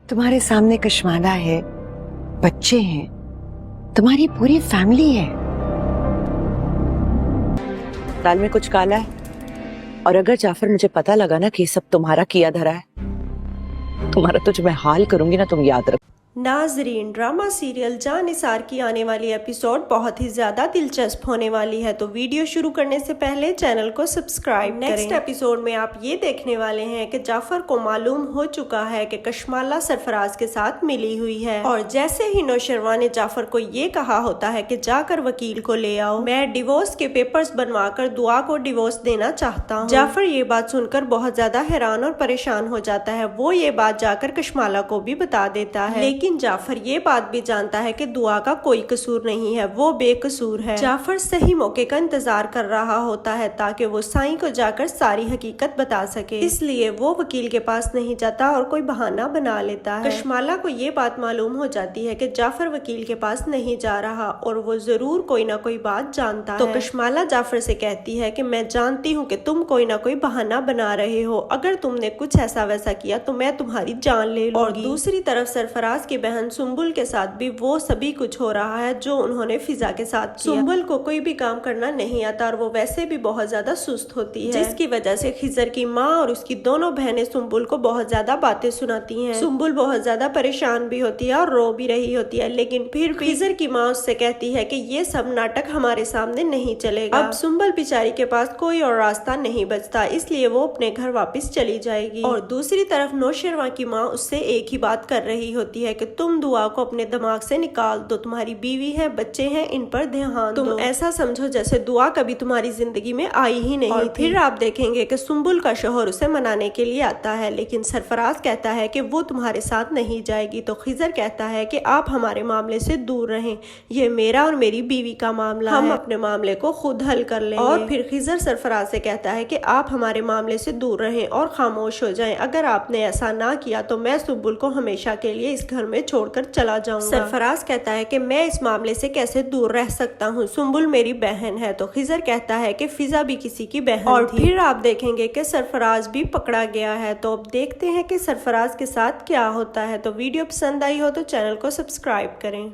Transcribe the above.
तुम्हारे सामने कशमाला है, बच्चे हैं, तुम्हारी पूरी फैमिली है। दाल में कुछ काला है और अगर जाफर मुझे पता लगा ना कि ये सब तुम्हारा किया धरा है, तुम्हारा तो जो मैं हाल करूंगी ना, तुम याद रखो। नाजरीन, ड्रामा सीरियल जान निसार की आने वाली एपिसोड बहुत ही ज्यादा दिलचस्प होने वाली है, तो वीडियो शुरू करने से पहले चैनल को सब्सक्राइब करें। नेक्स्ट एपिसोड में आप ये देखने वाले हैं कि जाफर को मालूम हो चुका है कि कशमाला सरफराज के साथ मिली हुई है, और जैसे ही नौशरवा ने जाफर को ये कहा होता है कि जाकर वकील को ले आओ, मैं डिवोर्स के पेपर्स बनवा कर दुआ को डिवोर्स देना चाहता हूँ। जाफर ये बात सुनकर बहुत ज्यादा हैरान और परेशान हो जाता है। वो ये बात जाकर कशमाला को भी बता देता है, लेकिन जाफर ये बात भी जानता है कि दुआ का कोई कसूर नहीं है, वो बेकसूर है। जाफर सही मौके का इंतजार कर रहा होता है ताकि वो साईं को जाकर सारी हकीकत बता सके, इसलिए वो वकील के पास नहीं जाता और कोई बहाना बना लेता है। कशमाला को ये बात मालूम हो जाती है कि जाफर वकील के पास नहीं जा रहा और वो जरूर कोई ना कोई बात जानता है। तो कशमाला जाफर से कहती है कि मैं जानती हूँ कि तुम कोई ना कोई बहाना बना रहे हो, अगर तुमने कुछ ऐसा वैसा किया तो मैं तुम्हारी जान ले लूंगी। और दूसरी तरफ सरफराज की बहन सुम्बुल के साथ भी वो सभी कुछ हो रहा है जो उन्होंने फिजा के साथ किया। सुम्बुल को कोई भी काम करना नहीं आता और वो वैसे भी बहुत ज्यादा सुस्त होती है, जिसकी वजह से खिजर की माँ और उसकी दोनों बहनें सुम्बुल को बहुत ज्यादा बातें सुनाती हैं। सुम्बुल बहुत ज्यादा परेशान भी होती है और रो भी रही होती है, लेकिन फिर खिजर की माँ उससे कहती है कि ये सब नाटक हमारे सामने नहीं चलेगा। अब सुम्बुल बेचारी के पास कोई और रास्ता नहीं बचता, इसलिए वो अपने घर वापस चली जाएगी। और दूसरी तरफ नौशरवा की माँ उससे एक ही बात कर रही होती है कि तुम दुआ को अपने दिमाग से निकाल दो, तुम्हारी बीवी है, बच्चे हैं, इन पर ध्यान दो। तुम ऐसा समझो जैसे दुआ कभी तुम्हारी जिंदगी में आई ही नहीं थी। फिर आप देखेंगे कि सुम्बुल का शोहर उसे मनाने के लिए आता है, लेकिन सरफराज कहता है कि वो तुम्हारे साथ नहीं जाएगी। तो खिजर कहता है कि आप हमारे मामले से दूर रहें, ये मेरा और मेरी बीवी का मामला है, हम अपने मामले को खुद हल कर लेंगे। और फिर खिजर सरफराज से कहता है कि आप हमारे मामले से दूर रहें और खामोश हो जाएं, अगर आपने ऐसा ना किया तो मैं सुम्बुल को हमेशा के लिए इस घर में छोड़कर चला जाऊंगा। सरफराज कहता है कि मैं इस मामले से कैसे दूर रह सकता हूँ, सुम्बुल मेरी बहन है। तो खिजर कहता है कि फिजा भी किसी की बहन और थी। फिर आप देखेंगे कि सरफराज भी पकड़ा गया है। तो अब देखते हैं कि सरफराज के साथ क्या होता है। तो वीडियो पसंद आई हो तो चैनल को सब्सक्राइब करें।